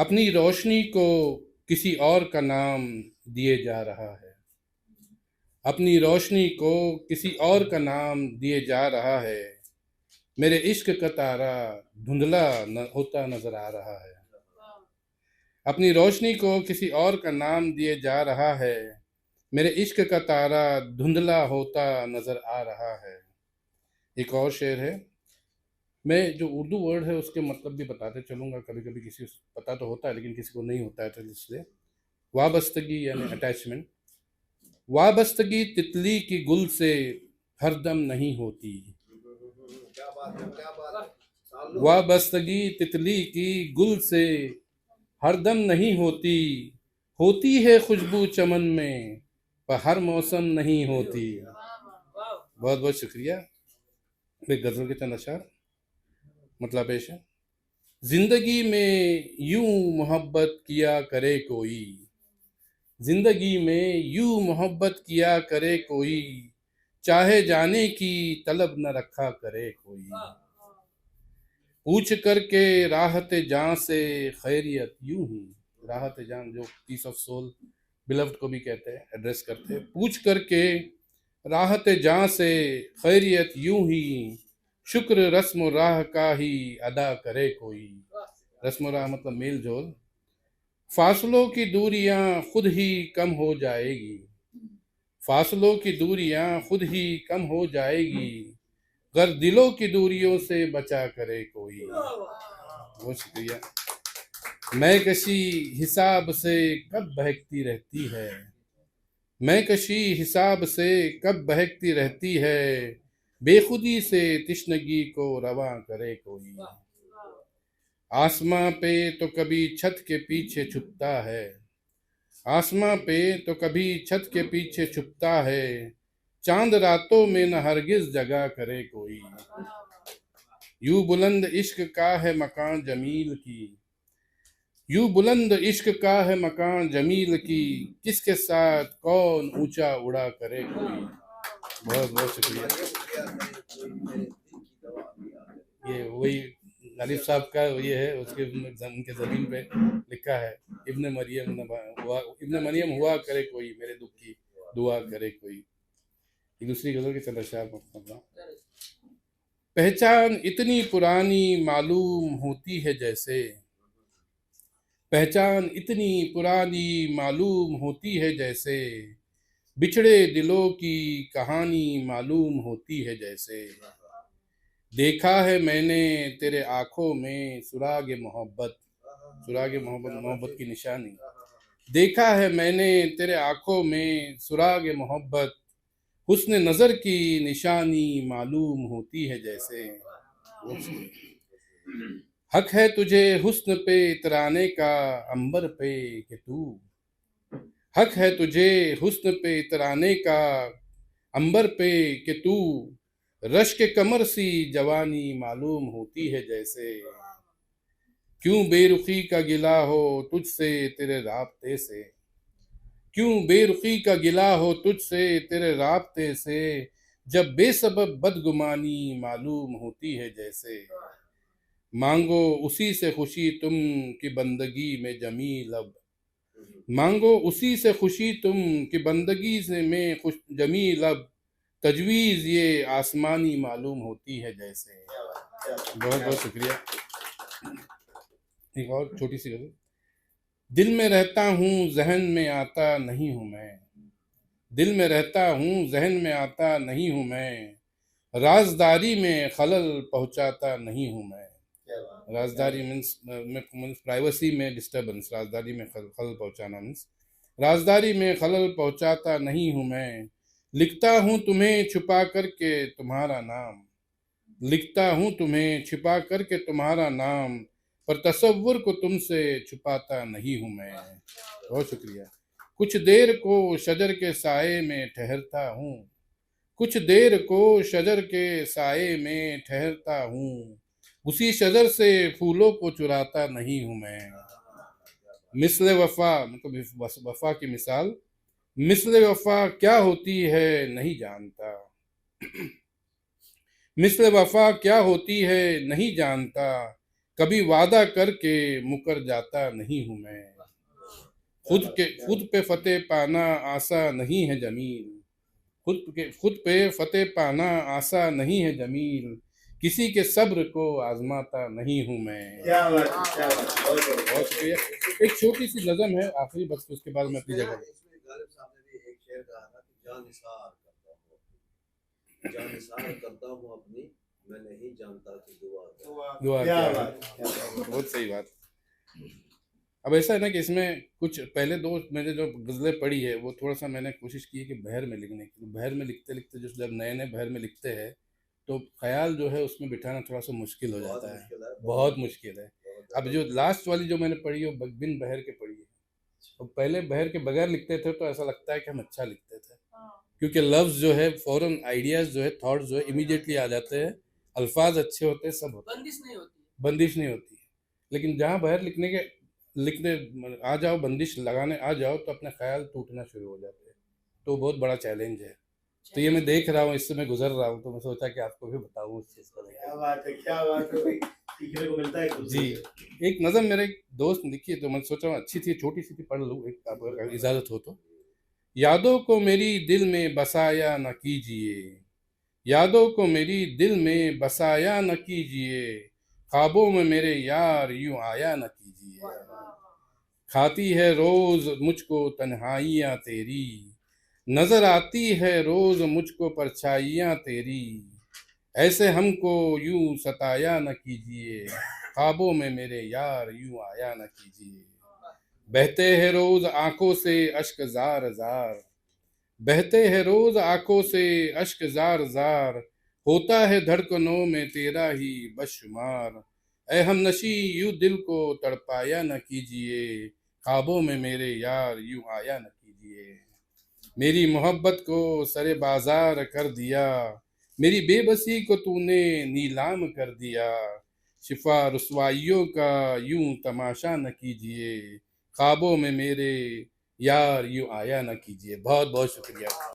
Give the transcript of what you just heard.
अपनी रोशनी को किसी और का नाम दिए जा रहा है। अपनी रोशनी को किसी और का नाम दिए जा रहा है। मेरे इश्क का तारा धुंधला होता नजर आ रहा है। अपनी रोशनी को किसी और का नाम दिए जा रहा है। मेरे इश्क का तारा धुंधला होता नजर आ रहा है। एक और शेर है। मैं जो उर्दू वर्ड है उसके मतलब भी बताते चलूंगा। कभी कभी किसी को पता तो होता है लेकिन किसी को नहीं होता है, तो इसलिए वाबस्तगी यानी अटैचमेंट। वाबस्तगी तितली की गुल से हरदम नहीं होती। क्या बात है, क्या बात है। वाबस्तगी तितली की गुल से हरदम नहीं होती। होती है खुशबू चमन में पर हर मौसम नहीं होती। बहुत बहुत शुक्रिया। एक गजल के चंद अशआर मतलब पेश है। जिंदगी में यूं मोहब्बत किया करे कोई। जिंदगी में यूं मोहब्बत किया करे कोई। चाहे जाने की तलब न रखा करे कोई। पूछ करके राहत जान से खैरियत यूं ही। राहत जान जो पीस ऑफ सोल बिलव्ड को भी कहते हैं, एड्रेस करते हैं। पूछ करके राहत जान से खैरियत यूं ही। शुक्र रस्म राह का ही अदा करे कोई। रस्म राह मतलब मेल जोल। फासलों की दूरियां खुद ही कम हो जाएगी। फासलों की दूरियां खुद ही कम हो जाएगी। गर दिलों की दूरियों से बचा करे कोई। बहुत शुक्रिया। मैं कशी हिसाब से कब बहकती रहती है। मैं कशी हिसाब से कब बहकती रहती है। बेखुदी से तिश्नगी को रवां करे कोई। आसमां पे तो कभी छत के पीछे छुपता है। आसमां पे तो कभी छत के पीछे छुपता है। चांद रातों में न हरगिज जगा करे कोई। यूं बुलंद इश्क का है मकान जमील की। यूं बुलंद इश्क का है मकान जमील की। किसके साथ कौन ऊंचा उड़ा करे कोई। बहुत बहुत शुक्रिया। ये वही गालिब साहब का ये है, उसके उनके जमीन पे लिखा है। इब्ने मरियम हुआ, इब्ने मरियम हुआ करे कोई मेरे दुख की दुआ करे कोई। दूसरी गजल के चंद अशआर मतलब। पहचान इतनी पुरानी मालूम होती है जैसे। पहचान इतनी पुरानी मालूम होती है जैसे। बिछड़े दिलों की कहानी मालूम होती है जैसे। देखा है मैंने तेरे आंखों में सुराग मोहब्बत। सुराग मोहब्बत मोहब्बत की निशानी। देखा है मैंने तेरे आंखों में सुराग मोहब्बत। हुस्न नजर की निशानी मालूम होती है जैसे। हक है तुझे हुस्न पे इतराने का अंबर पे कि तू। हक है तुझे हुस्न पे इतराने का अंबर पे कि तू। रश्क कमर सी जवानी मालूम होती है जैसे। क्यों बेरुखी का गिला हो तुझसे तेरे राब्ते से। क्यों बेरुखी का गिला हो तुझसे तेरे राब्ते से। जब बेसबब बदगुमानी मालूम होती है जैसे। मांगो उसी से खुशी तुम की बंदगी में जमी लब। मांगो उसी से खुशी तुम कि बंदगी से में खुश जमी लब। तजवीज ये आसमानी मालूम होती है जैसे। बहुत बहुत शुक्रिया। एक और छोटी सी गजल। दिल में रहता हूँ जहन में आता नहीं हूँ मैं। दिल में रहता हूँ जहन में आता नहीं हूँ मैं। राजदारी में खलल पहुँचाता नहीं हूँ मैं। राजदारी मीन्स प्राइवेसी में डिस्टर्बेंस। राजदारी में खलल पहुँचाना मीन्स राजदारी में खलल पहुँचाता नहीं हूँ मैं। लिखता हूँ तुम्हें छुपा करके तुम्हारा नाम। लिखता हूँ तुम्हें छिपा करके तुम्हारा नाम। पर तसव्वुर को तुमसे छुपाता नहीं हूँ मैं। बहुत शुक्रिया। कुछ देर को शजर के साए में ठहरता हूँ। कुछ देर को शजर के साए में ठहरता हूँ। उसी शजर से फूलों को चुराता नहीं हूँ मैं। मिस्ल वफा मतलब वफा की मिसाल। मिस्ल वफा क्या होती है नहीं जानता। मिस्ल वफा क्या होती है नहीं जानता। कभी वादा करके मुकर जाता नहीं हूँ मैं। खुद पे फतेह पाना आसा नहीं है जमील, खुद पे फतेह पाना आसा नहीं है जमील, किसी के सब्र को आजमाता नहीं हूँ मैं। क्या बात है, क्या बात है, बहुत बहुत बहुत शुक्रिया। एक छोटी सी नज़म है आखिरी, बस उसके बाद मैं अपनी जगह। इसमें गालिब साहब ने भी एक शेर कहा था कि जान निसार करता हूँ अपनी, मैं नहीं जानता कि दुआ क्या क्या बात बात, क्या बात। बहुत सही बात। अब ऐसा है ना कि इसमें कुछ पहले दो मैंने जो गज़लें पढ़ी है वो थोड़ा सा मैंने कोशिश की है कि बहर में लिखने की। बहर में लिखते लिखते जो जब नए नए बहर में लिखते हैं तो ख्याल जो है उसमें बिठाना थोड़ा सा मुश्किल हो जाता है, बहुत मुश्किल है। अब जो लास्ट वाली जो मैंने पढ़ी है वो बिन बहर के पढ़ी है। तो पहले बहर के बगैर लिखते थे तो ऐसा लगता है कि हम अच्छा लिखते थे, क्योंकि लफ्ज़ जो है फ़ौरन आइडियाज़ जो है थॉट्स जो है इमीडिएटली आ जाते हैं, अल्फाज अच्छे होते हैं, सब होता है, बंदिश नहीं होती है। लेकिन जहाँ बहर लिखने आ जाओ, बंदिश लगाने आ जाओ तो अपने ख्याल टूटना शुरू हो जाते हैं। तो बहुत बड़ा चैलेंज है। तो ये मैं देख रहा हूँ, इससे मैं गुजर रहा हूँ, तो मैं सोचा कि आपको भी बताऊँ उस चीज़ को क्या लेकर। बात है, क्या बात है भाई, सीखने को मिलता है कुछ जी, एक नज़म मेरे एक दोस्त ने लिखी है तो मैं सोचा हूँ अच्छी थी, छोटी सी थी, पढ़ लूँ एक, आपको अगर इजाज़त हो तो। यादों को मेरी दिल में बसाया न कीजिए, यादों को मेरी दिल में बसाया न कीजिए, ख्वाबों में मेरे यार यूं आया न कीजिए। खाती है रोज मुझको तन्हाइयाँ तेरी, नजर आती है रोज मुझको परछाइयाँ तेरी, ऐसे हमको यूं सताया न कीजिए, ख्वाबों में मेरे यार यूं आया न कीजिए। बहते हैं रोज आंखों से अश्क जार जार, बहते हैं रोज आंखों से अश्क जार जार, होता है धड़कनों में तेरा ही बशुमार, ऐ हमनशी यूं दिल को तड़पाया न कीजिए, ख्वाबों में मेरे यार यूं आया न कीजिए। मेरी मोहब्बत को सरे बाजार कर दिया, मेरी बेबसी को तूने नीलाम कर दिया, शिफा रुसवाइयों का यूं तमाशा न कीजिए, ख्वाबों में मेरे यार यूं आया न कीजिए। बहुत बहुत शुक्रिया।